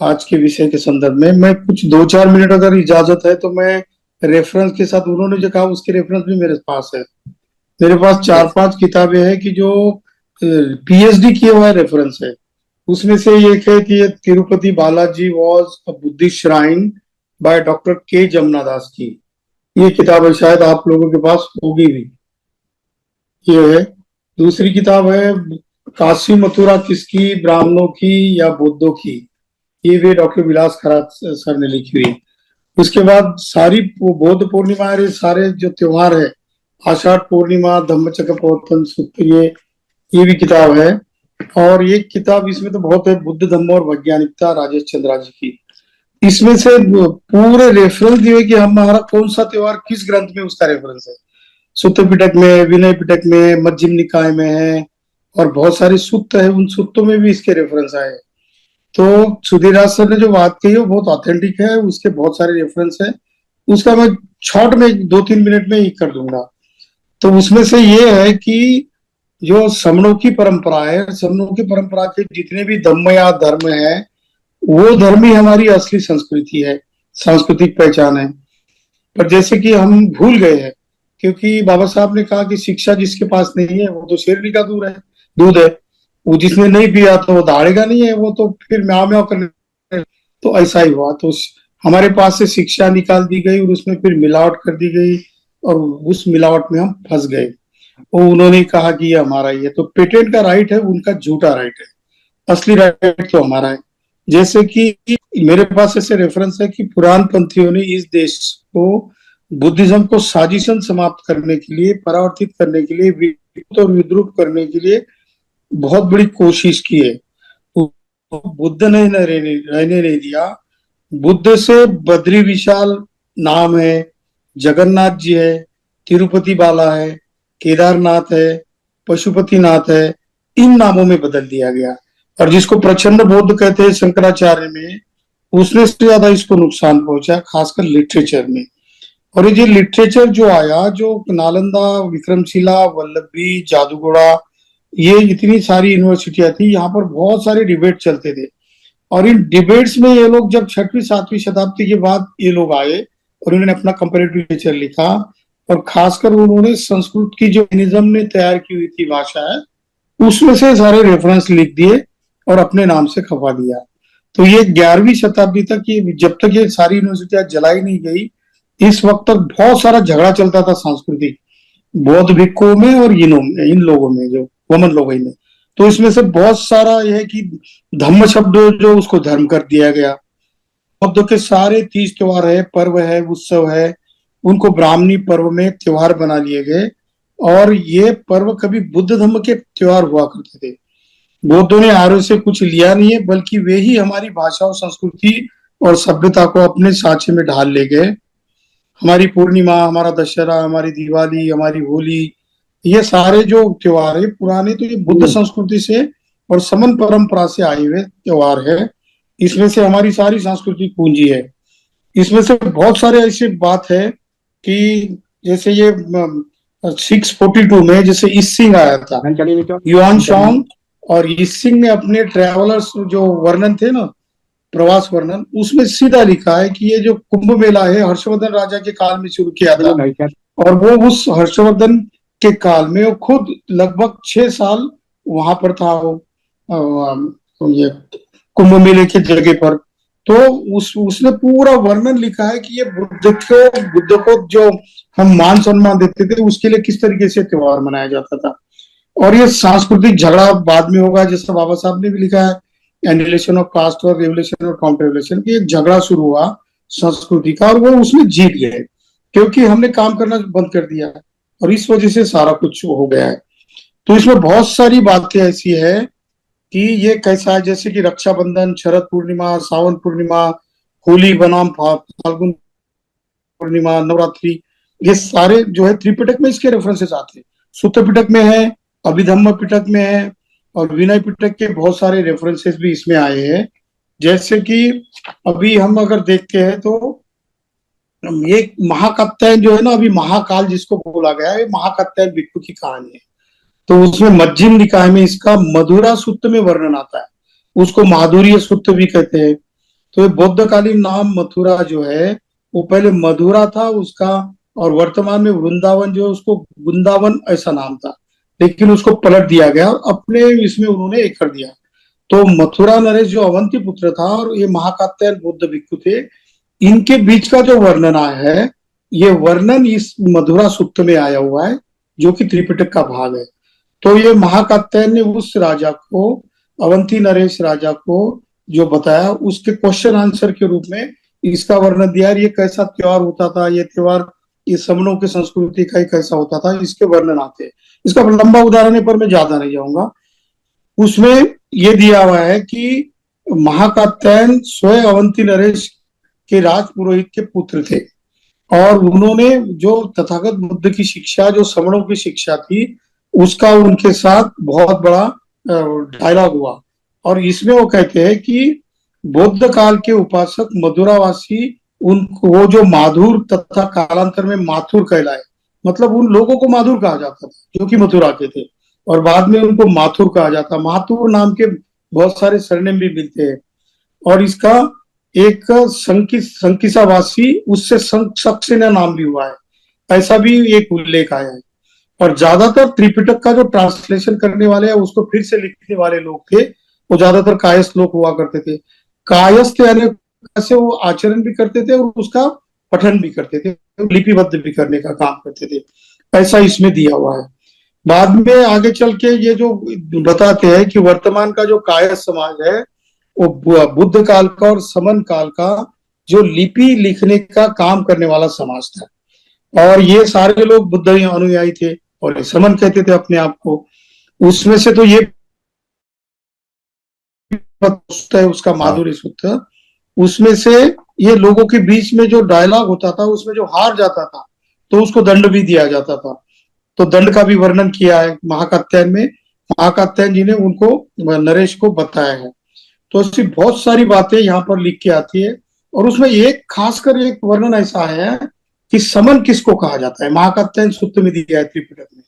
आज के विषय के संदर्भ में मैं कुछ 2-4 मिनट अगर इजाजत है तो मैं रेफरेंस के साथ, उन्होंने जो कहा उसके रेफरेंस भी मेरे पास है। मेरे पास चार जैसे पांच किताबें हैं कि जो पीएचडी किए हुआ रेफरेंस है। उसमें से एक है कि ये Tirupati Balaji was a Buddhist shrine by doctor के जमुना दास की। ये किताब है, शायद आप लोगों के पास होगी भी। ये है। दूसरी किताब है काशी मथुरा किसकी, ब्राह्मणों की या बौद्धों की। ये भी डॉक्टर विलास खरात सर ने लिखी हुई। उसके बाद सारी बौद्ध पूर्णिमा, सारे जो त्योहार है, आषाढ़ पूर्णिमा, धम्मचक्र प्रवर्तन सूत्र, ये भी किताब है। और ये किताब, इसमें तो बहुत है, बुद्ध धम्म और वैज्ञानिकता, राजेश चंद्रा जी की। इसमें से पूरे रेफरेंस दिए कि हमारा कौन सा त्योहार किस ग्रंथ में, उसका रेफरेंस है। सूत्र पिटक में, विनय पिटक में, मध्यम निकाय में है। और बहुत सारे सूक्त है, उन सूत्रों में भी इसके रेफरेंस आए। तो सुधीराज सर ने जो बात कही वो बहुत ऑथेंटिक है, उसके बहुत सारे रेफरेंस है। उसका मैं शॉर्ट में 2-3 मिनट में ही कर दूंगा। तो उसमें से ये है कि जो समणों की परंपरा है, समणों की परंपरा के जितने भी धम्म या धर्म है, वो धर्म ही हमारी असली संस्कृति है, सांस्कृतिक पहचान है। पर जैसे कि हम भूल गए हैं, क्योंकि बाबा साहब ने कहा कि शिक्षा जिसके पास नहीं है वो तो शेरनी का दूध है। वो जिसने नहीं पिया तो वो दहाड़ेगा नहीं है, वो तो फिर म्याव म्याव करने। तो ऐसा ही हुआ। तो हमारे पास से शिक्षा निकाल दी गई और उसमें फिर मिलावट कर दी गई, और उस मिलावट में हम फंस गए। वो उन्होंने कहा कि ये हमारा ही है, तो पेटेंट का राइट है उनका, झूठा राइट है। असली राइट तो हमारा है। जैसे कि मेरे पास ऐसे रेफरेंस है कि पुरान पंथियों ने इस देश को, बुद्धिज्म को साजिशन समाप्त करने के लिए, परावर्तित करने के लिए, विकृत और विद्रूप करने के लिए बहुत बड़ी कोशिश की है। बुद्ध ने रहने नहीं दिया। बुद्ध से बद्री विशाल नाम है, जगन्नाथ जी है, तिरुपति बाला है, केदारनाथ है, पशुपतिनाथ है। इन नामों में बदल दिया गया। और जिसको प्रचंड बौद्ध कहते हैं शंकराचार्य में, उसने से ज्यादा इसको नुकसान पहुंचा, खासकर लिटरेचर में। और ये लिटरेचर जो आया, जो नालंदा, विक्रमशिला, वल्लभी, जादूगोड़ा, ये इतनी सारी यूनिवर्सिटियां थी, यहाँ पर बहुत सारे डिबेट चलते थे। और इन डिबेट्स में ये लोग जब 6वीं 7वीं शताब्दी के बाद ये लोग आए और उन्होंने अपना कंपेरेटिव लिटरेचर लिखा, और खासकर उन्होंने संस्कृत की जो निज़म ने तैयार की हुई थी भाषा है, उसमें से सारे रेफरेंस लिख दिए और अपने नाम से खपा दिया। तो ये 11वीं शताब्दी तक, ये जब तक ये सारी यूनिवर्सिटियां जलाई नहीं गई, इस वक्त तक बहुत सारा झगड़ा चलता था सांस्कृतिक, बौद्ध भिक्षुओं में और इन लोगों में, जो वमन लोग में। तो इसमें से बहुत सारा यह है कि धम्म शब्द जो उसको धर्म कर दिया गया। बौद्ध के सारे तीज त्योहार है, पर्व है, उत्सव है, उनको ब्राह्मणी पर्व में त्योहार बना लिए गए। और ये पर्व कभी बुद्ध धर्म के त्योहार हुआ करते थे। बौद्धों ने आर्यों से कुछ लिया नहीं है, बल्कि वे ही हमारी भाषा और संस्कृति और सभ्यता को अपने साँचे में ढाल ले गए। हमारी पूर्णिमा, हमारा दशहरा, हमारी दिवाली, हमारी होली, ये सारे जो त्योहार है पुराने, तो ये बुद्ध संस्कृति से और समन परंपरा से आए हुए त्योहार है। इसमें से हमारी सारी सांस्कृतिक पूंजी है। इसमें से बहुत सारे ऐसी बात है कि जैसे ये 642 में जैसे इसिंग आया था, युआन शॉन्ग, और इसिंग ने अपने ट्रेवलर्स जो वर्णन थे ना, प्रवास वर्णन, उसमें सीधा लिखा है कि ये जो कुंभ मेला है हर्षवर्धन राजा के काल में शुरू किया था। और वो उस हर्षवर्धन के काल में वो खुद लगभग 6 साल वहां पर था, ये कुंभ मेले के जगह पर। तो उसने पूरा वर्णन लिखा है कि ये बुद्ध को जो हम मान सम्मान देते थे, उसके लिए किस तरीके से त्योहार मनाया जाता था। और ये सांस्कृतिक झगड़ा बाद में होगा, जैसा बाबा साहब ने भी लिखा है, एनिलेशन ऑफ कास्ट और रेवलेशन और काउंटर रेवलेशन, की एक झगड़ा शुरू हुआ संस्कृति का, और वो उसमें जीत गए क्योंकि हमने काम करना बंद कर दिया, और इस वजह से सारा कुछ हो गया है। तो इसमें बहुत सारी बातें ऐसी है कि ये कैसा है, जैसे कि रक्षाबंधन, शरद पूर्णिमा, सावन पूर्णिमा, होली बनाम फाल्गुन पूर्णिमा, नवरात्रि, ये सारे जो है त्रिपिटक में इसके रेफरेंसेस आते हैं। सूत्र पिटक में है, अभिधम्म पिटक में है, और विनय पिटक के बहुत सारे रेफरेंसेस भी इसमें आए हैं। जैसे कि अभी हम अगर देखते हैं तो एक महाकात्यायन जो है ना, अभी महाकाल जिसको बोला गया है, महाकात्यायन भिक्षु की कहानी है। तो उसमें मध्यम निकाय में इसका मधुरा सूत्र में वर्णन आता है, उसको माधुर्य सूत्र भी कहते हैं। तो ये बौद्धकालीन नाम मथुरा जो है वो पहले मधुरा था उसका, और वर्तमान में वृंदावन जो है उसको वृंदावन ऐसा नाम था, लेकिन उसको पलट दिया गया और अपने इसमें उन्होंने एक कर दिया। तो मथुरा नरेश जो अवंती पुत्र था और ये महाकात्यायन बौद्ध भिक्षु थे, इनके बीच का जो वर्णन आया है, ये वर्णन इस मधुरा सूक्त में आया हुआ है, जो कि त्रिपिटक का भाग है। तो ये महाकात्यायन ने उस राजा को, अवंती नरेश राजा को जो बताया, उसके क्वेश्चन आंसर के रूप में इसका वर्णन दिया। ये कैसा त्योहार होता था, ये त्योहार ये समनों की संस्कृति का ही कैसा होता था, इसके वर्णन आते हैं। इसका लंबा उदाहरण है पर मैं ज्यादा नहीं जाऊंगा। उसमें ये दिया हुआ है कि महाकात्यायन स्वयं अवंती नरेश के राज पुरोहित के पुत्र थे, और उन्होंने जो तथागत बुद्ध की शिक्षा, जो श्रमणों की शिक्षा थी, उसका उनके साथ बहुत बड़ा डायलॉग हुआ। और इसमें वो कहते हैं कि बौद्ध काल के उपासक मधुरावासी उनको, वो जो माधुर तथा कालांतर में माथुर कहलाए, मतलब उन लोगों को माधुर कहा जाता था जो कि मथुरा के थे, और बाद में उनको माथुर कहा जाता। माथुर नाम के बहुत सारे सरनेम भी मिलते हैं। और इसका एक संकिसावासी, उससे सक्सेना नाम भी हुआ है, ऐसा भी एक उल्लेख आया है। और ज्यादातर त्रिपिटक का जो ट्रांसलेशन करने वाले हैं, उसको फिर से लिखने वाले लोग थे, वो ज्यादातर कायस्थ लोग हुआ करते थे। कायस्थ यानी से वो आचरण भी करते थे और उसका पठन भी करते थे, लिपिबद्ध भी करने का काम करते थे, ऐसा इसमें दिया हुआ है। बाद में आगे चल के ये जो बताते हैं कि वर्तमान का जो कायस्थ समाज है, वो बुद्ध काल का और समन काल का जो लिपि लिखने का काम करने वाला समाज था, और ये सारे लोग बुद्ध अनुयायी थे और समन कहते थे अपने आप को। उसमें से तो ये है उसका माधुर्य सूत्र, उसमें से ये लोगों के बीच में जो डायलॉग होता था, उसमें जो हार जाता था तो उसको दंड भी दिया जाता था। तो दंड का भी वर्णन किया है महाकात्यायन में, महाकात्यायन जी ने उनको, नरेश को बताया है। तो ऐसी बहुत सारी बातें यहाँ पर लिख के आती है। और उसमें एक खासकर एक वर्णन ऐसा है कि समन किसको कहा जाता है, महाकात्यायन सूत्र में दिया है त्रिपिटक में,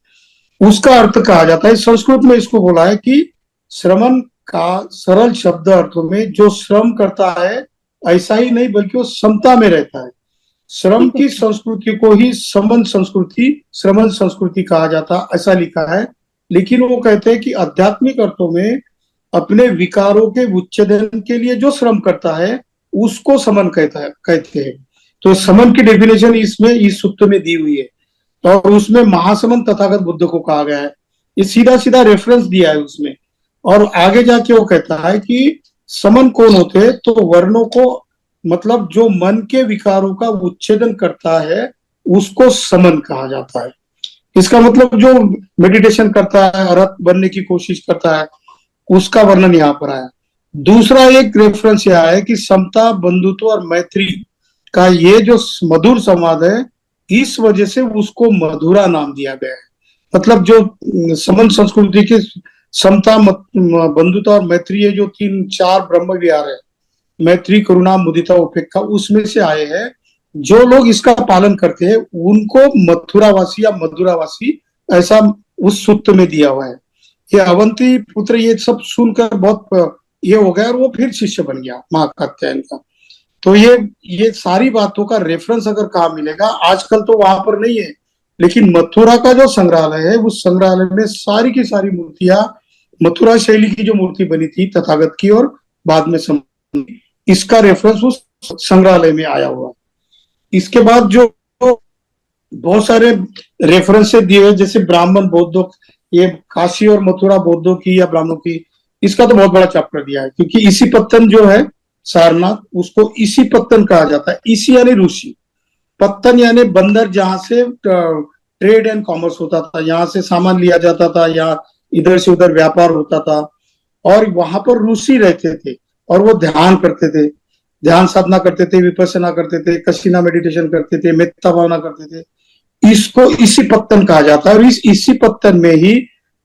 उसका अर्थ कहा जाता है। संस्कृत में इसको बोला है कि श्रमण का सरल शब्द अर्थों में जो श्रम करता है, ऐसा ही नहीं बल्कि वो समता में रहता है। श्रम की संस्कृति को ही समन संस्कृति, श्रमण संस्कृति कहा जाता, ऐसा लिखा है। लेकिन वो कहते हैं कि आध्यात्मिक अर्थों में अपने विकारों के उच्छेदन के लिए जो श्रम करता है उसको समन कहते हैं। तो समन की डेफिनेशन इसमें इस सूत्र में दी हुई है, और उसमें महासमन तथागत बुद्ध को कहा गया है। ये सीधा सीधा रेफरेंस दिया है उसमें। और आगे जाके वो कहता है कि समन कौन होते हैं, तो वर्णों को, मतलब जो मन के विकारों का उच्छेदन करता है उसको समन कहा जाता है। इसका मतलब जो मेडिटेशन करता है, अरहत बनने की कोशिश करता है, उसका वर्णन यहाँ पर आया। दूसरा एक रेफरेंस यह है कि समता, बंधुत्व और मैत्री का ये जो मधुर संवाद है, इस वजह से उसको मधुरा नाम दिया गया है। मतलब जो समन संस्कृति की समता, बंधुता और मैत्री, ये जो 3-4 ब्रह्म विहार है, मैत्री, करुणा, मुदिता, उपेक्षा, उसमें से आए हैं। जो लोग इसका पालन करते हैं उनको मथुरावासी या मधुरावासी, ऐसा उस सूत्र में दिया हुआ है। ये अवंती पुत्र ये सब सुनकर बहुत ये हो गया और वो फिर शिष्य बन गया महाकात्यायन का। तो ये सारी बातों का रेफरेंस अगर कहाँ मिलेगा, आजकल तो वहां पर नहीं है, लेकिन मथुरा का जो संग्रहालय है, उस संग्रहालय में सारी की सारी मूर्तियां, मथुरा शैली की जो मूर्ति बनी थी तथागत की और बाद में इसका रेफरेंस उस संग्रहालय में आया हुआ। इसके बाद जो बहुत सारे रेफरेंस दिए हुए, जैसे ब्राह्मण बौद्धों, ये काशी और मथुरा बौद्धों की या ब्राह्मणों की, इसका तो बहुत बड़ा चैप्टर दिया है, क्योंकि इसी पत्तन जो है सारनाथ, उसको इसी पत्तन कहा जाता है। इसी यानी ऋषि, पत्तन यानी बंदर, जहां से ट्रेड एंड कॉमर्स होता था, यहाँ से सामान लिया जाता था, यहाँ इधर से उधर व्यापार होता था, और वहां पर ऋषि रहते थे और वो ध्यान करते थे, ध्यान साधना करते थे, विपස්සना करते थे, कशीना मेडिटेशन करते थे, मेत्ता भावना करते थे। इसको इसी पत्तन कहा जाता है। और इसी पत्तन में ही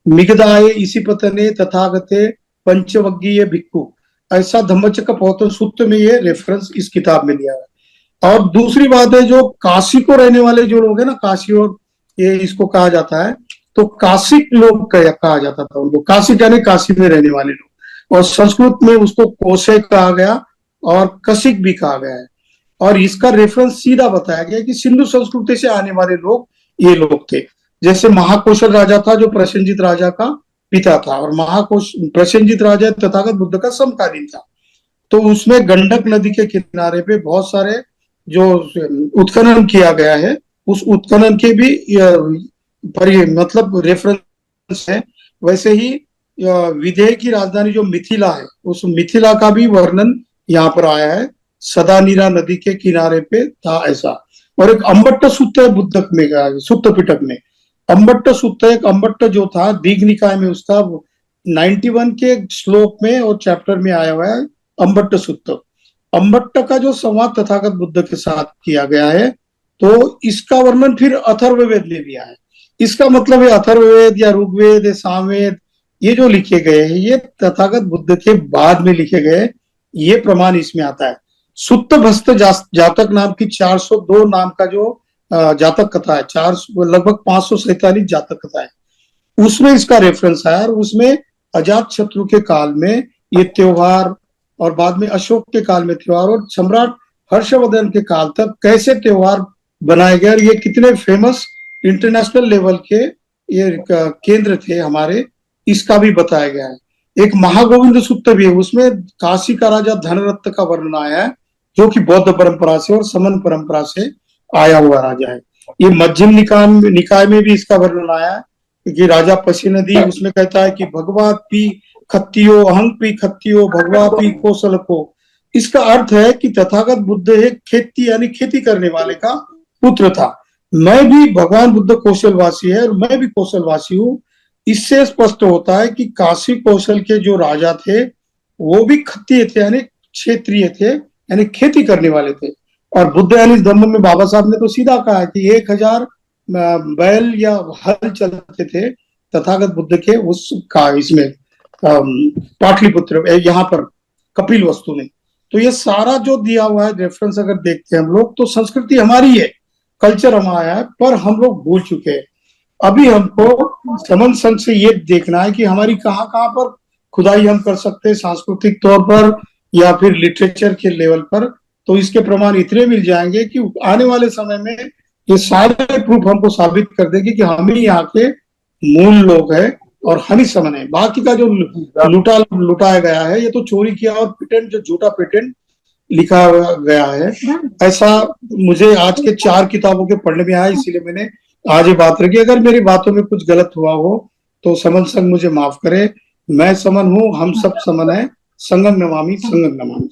मिगदाय, इसी पत्तने तथागते पंचवग्गीय भिक्खु, ऐसा धम्मचक्र प्रवर्तन सूत्र में ये रेफरेंस इस किताब में लिया है। और दूसरी बात है, जो काशी को रहने वाले जो लोग हैं ना, काशी और ये इसको कहा जाता है, तो काशिक लोग कहा जाता था उनको, काशिक यानी काशी में रहने वाले लोग, और संस्कृत में उसको कोशे कहा गया और कशिक भी कहा गया है। और इसका रेफरेंस सीधा बताया गया कि सिंधु संस्कृति से आने वाले लोग ये लोग थे। जैसे महाकौशल राजा था जो प्रसेनजीत राजा का पिता था, और महाकोश प्रसेनजीत राजा तथागत बुद्ध का समकालीन था। तो उसमें गंडक नदी के किनारे पे बहुत सारे जो उत्खनन किया गया है, उस उत्खनन के भी पर ये मतलब रेफरेंस है। वैसे ही विदेह की राजधानी जो मिथिला है, उस मिथिला का भी वर्णन यहाँ पर आया है, सदानीरा नदी के किनारे पे था ऐसा। और एक अम्बट्ट सूत्र है बुद्धक में, सुत्त पिटक में अम्बट्ट सूत्र, एक अम्बट्ट जो था दीघ निकाय में, उसका 91 के श्लोक में और चैप्टर में आया हुआ है अम्बट्ट सूत्र। अम्बट्ट का जो संवाद तथागत बुद्ध के साथ किया गया है, तो इसका वर्णन फिर अथर्ववेद में भी आया है। इसका मतलब है अथर्ववेद या ऋग्वेद या सामवेद ये जो लिखे गए हैं, ये तथागत बुद्ध के बाद में लिखे गए, ये प्रमाण इसमें आता है। सुत्त भस्त जातक नाम की 402 नाम का जो जातक कथा है, लगभग 547 जातक कथा है, उसमें इसका रेफरेंस है। और उसमें अजात शत्रु के काल में ये त्योहार, और बाद में अशोक के काल में त्योहार, और सम्राट हर्षवर्धन के काल तक कैसे त्योहार बनाए गए, और ये कितने फेमस इंटरनेशनल लेवल के ये केंद्र थे हमारे, इसका भी बताया गया है। एक महागोविंद सूत्र भी है, उसमें काशी का राजा धनरत्न का वर्णन आया है, जो कि बौद्ध परंपरा से और समन परंपरा से आया हुआ राजा है। ये मध्यम निकाय में भी इसका वर्णन आया है कि राजा पसीनदी उसमें कहता है कि भगवा पी खत्तियो अहंग पी खत्तियो भगवा पी कौशल को। इसका अर्थ है कि तथागत बुद्ध एक खेती यानी खेती करने वाले का पुत्र था। मैं भी, भगवान बुद्ध कौशलवासी है और मैं भी कौशलवासी हूँ। इससे स्पष्ट होता है कि काशी कौशल के जो राजा थे वो भी खत्तिय थे, यानी क्षेत्रीय थे, यानी खेती करने वाले थे। और बुद्ध यानी धम्म में बाबा साहब ने तो सीधा कहा कि 1000 बैल या हल चलते थे तथागत बुद्ध के उस का इसमें पाटलिपुत्र यहाँ पर कपिल वस्तु में। तो ये सारा जो दिया हुआ है रेफरेंस अगर देखते हैं हम लोग, तो संस्कृति हमारी है, कल्चर हमारा है, पर हम लोग भूल चुके हैं। अभी हमको समन संघ से ये देखना है कि हमारी कहाँ कहाँ पर खुदाई हम कर सकते हैं सांस्कृतिक तौर पर या फिर लिटरेचर के लेवल पर। तो इसके प्रमाण इतने मिल जाएंगे कि आने वाले समय में ये सारे प्रूफ हमको साबित कर देंगे कि हम ही यहाँ के मूल लोग हैं और हम ही समन है। बाकी का जो लुटाया गया है, ये तो चोरी किया और पेटेंट, जो झूठा पेटेंट लिखा गया है, ऐसा मुझे आज के 4 किताबों के पढ़ने में आया, इसीलिए मैंने आज ये बात रखी। अगर मेरी बातों में कुछ गलत हुआ हो तो समन संघ मुझे माफ करे। मैं समन हूँ, हम सब समन है। संगम नमामि संगम नमामि।